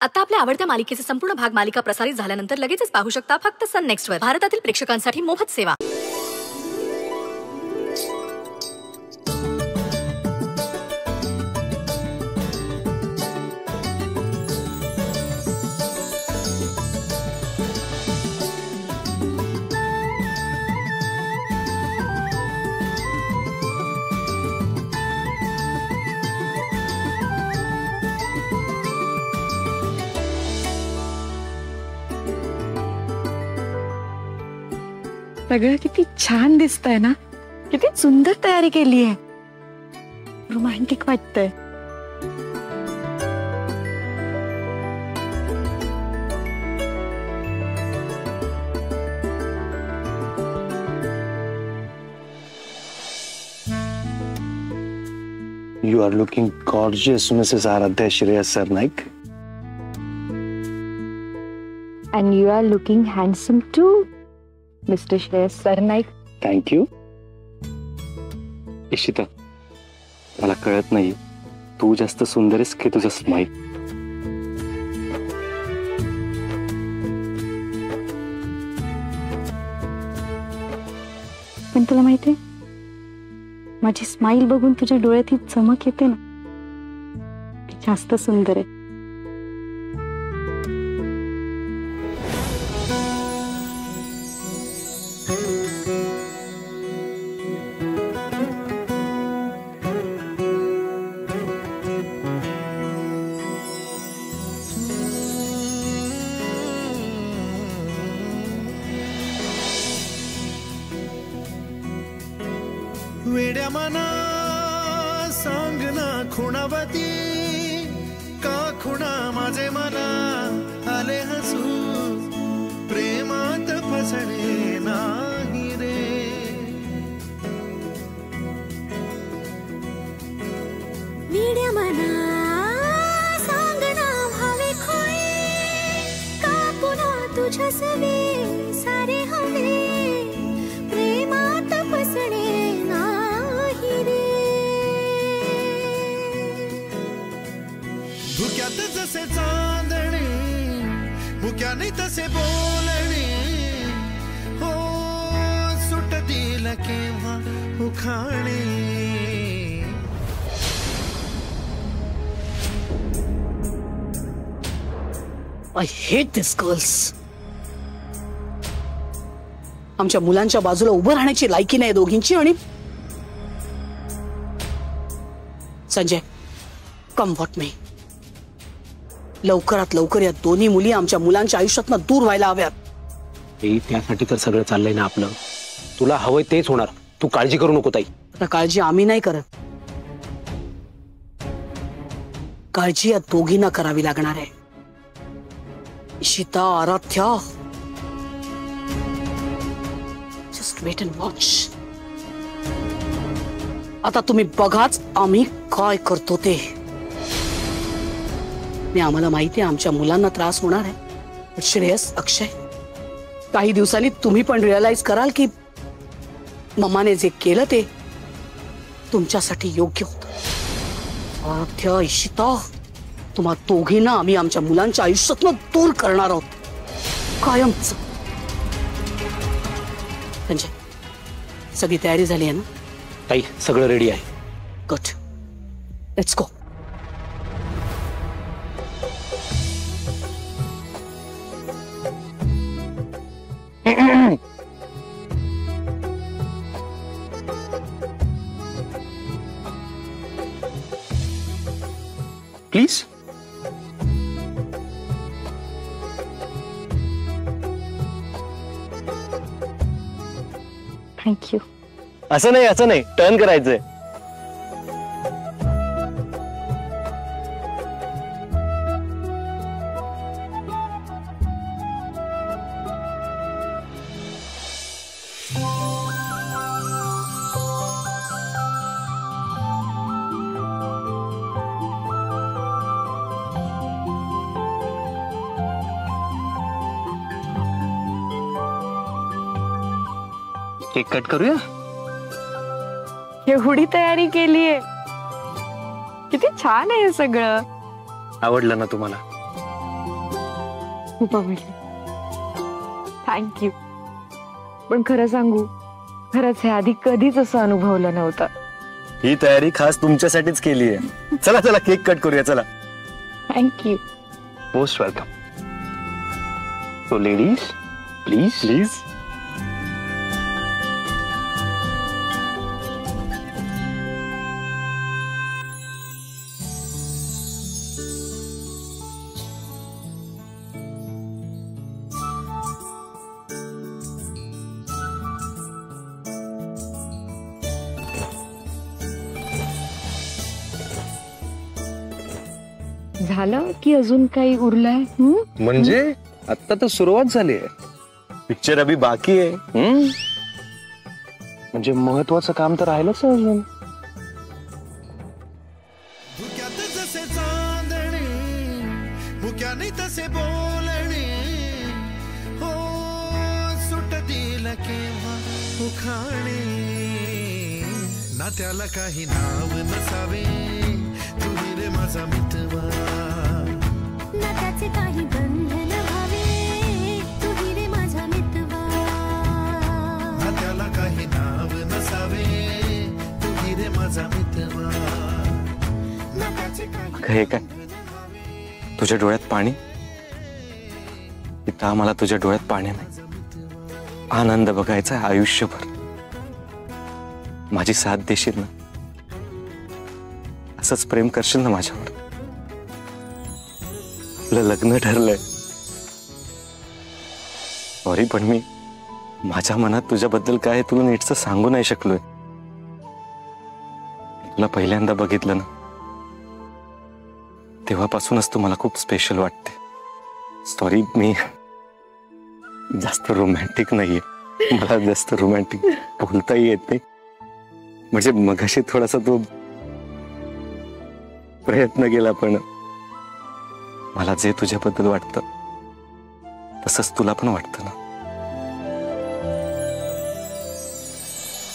आता आपल्या आवडत्या मालिकेचे संपूर्ण भाग मालिका प्रसारित झाल्यानंतर लगेचच पाहू शकता फक्त सन नेक्स्ट वर. भारतातील प्रेक्षकांसाठी मोफत सेवा. सगळं किती छान दिसतंय ना, किती सुंदर तयारी केली आहे. रोमॅन्टिक वाटतंय. You are looking gorgeous, Mrs. Aradhya Shreyas Sarnaik. And you are looking handsome too, Mr. Shreyas Sarnaik. Thank you. Ishita, मला कळत नाही तू जास्त सुंदर आहेस की तुझं स्माईल. पण तुला माहितीये, माझी स्माईल बघून तुझ्या डोळ्यात ही चमक येते ना, जास्त सुंदर आहे. वेड्या मना सांग ना खुणावती का खुणा माझे मना आले हसू प्रेमात फसणे नाही रे. वेड्या मना सांग ना भावे खोये का पुन्हा तुझ्या सवे सारे हवे प्रेमात फसणे भुक्यात जसे चांदणे भुक्याने तसे बोलणे हो सुटतील केव्हा उखाणे. I hate these girls. आमच्या मुलांच्या बाजूला उभं राहण्याची लायकी नाही दोघींची. आणि संजय, कम व्हॉट मी, लवकरात लवकर या दोन्ही मुली आमच्या मुलांच्या आयुष्यातनं दूर व्हायला हव्यात. त्यासाठी तर सगळं चाललंय ना आपलं. तुला हवंय तेच होणार, तू काळजी करू नको ताई. आता काळजी आम्ही नाही करत, काळजी या दोघींना करावी लागणार आहे. Ishita, Aaradhya, just wait and watch. आता तुम्ही बघाच आम्ही काय करतो ते. आम्हाला माहिती आहे आमच्या मुलांना त्रास होणार आहे. श्रेयस, अक्षय, काही दिवसांनी तुम्ही पण रिअलाइज कराल की मम्माने जे केलं ते तुमच्यासाठी योग्य होतं. आराध्या, इशिता, तुम्हा दोघींना आम्ही आमच्या मुलांच्या आयुष्यातून दूर करणार आहोत कायमच. संजय, सगळी तयारी झाली आहे ना? ताई, सगळं रेडी आहे. Good, let's go. Please. Thank you. असं नाही, टर्न करायचंय. केक कट करूया. एवढी तयारी केलीये, किती छान आहे हे सगळं. आवडलं ना तुम्हाला? खूप आवडली. थँक्यू. पण खरं सांगू, खरंच हे आधी कधीच असं अनुभवलं नव्हतं. ही तयारी खास तुमच्यासाठीच केली आहे. चला चला केक कट करूया चला. Thank you. Most welcome. So ladies please please. झालं की अजून काही उरलंय? म्हणजे आता तर सुरुवात झाली आहे. पिक्चर अभी बाकी आहे. म्हणजे महत्वाचं काम तर राहिलंच आहे अजून. धुक्यात जसे चांदणे मुक्याने तसे बोलणे हो सुटतील केव्हा उखाणे ना त्याला काही नाव नसावे तुही रे माझा मितवा ना त्याचे काही बंधन व्हावे तुही रे माझा मितवा ना त्याला काही नाव नसावे तुही रे माझा मितवा ना त्याचे काही अगं हे काय, तुझ्या डोळ्यात पाणी. इथं आम्हाला तुझ्या डोळ्यात पाणी नाही. आनंद बघायचा आयुष्यभर. माझी साथ देशील ना? असंच प्रेम करशील ना माझ्यावर? तुला लग्न ठरलंय. सॉरी पण मी माझ्या मनात तुझ्याबद्दल काय आहे तुला नीटचं सांगू नाही शकलोय. तुला पहिल्यांदा बघितलं ना तेव्हापासूनच तू मला खूप स्पेशल वाटते. सॉरी मी जास्त रोमॅन्टिक नाहीये. मला जास्त रोमॅन्टिक बोलताही येत नाही. म्हणजे मगाशी थोडासा तो प्रयत्न केला पण मला जे तुझ्याबद्दल वाटतं तसंच तुला पण वाटतं ना.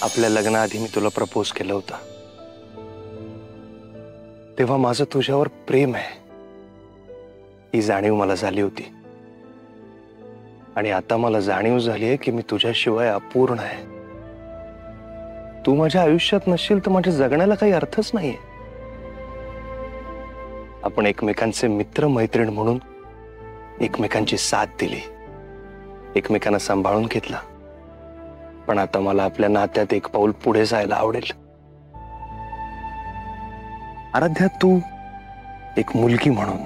आपल्या लग्नाआधी मी तुला प्रपोज केलं होतं. तेव्हा माझं तुझ्यावर प्रेम आहे ही जाणीव मला झाली होती. आणि आता मला जाणीव झाली आहे की मी तुझ्याशिवाय अपूर्ण आहे. तू माझ्या आयुष्यात नसशील तर माझ्या जगण्याला काही अर्थच नाहीये. आपण एकमेकांचे मित्र मैत्रीण म्हणून एकमेकांची साथ दिली, एकमेकांना सांभाळून घेतला. पण आता मला आपल्या नात्यात एक पाऊल पुढे जायला आवडेल. आराध्या, तू एक मुलगी म्हणून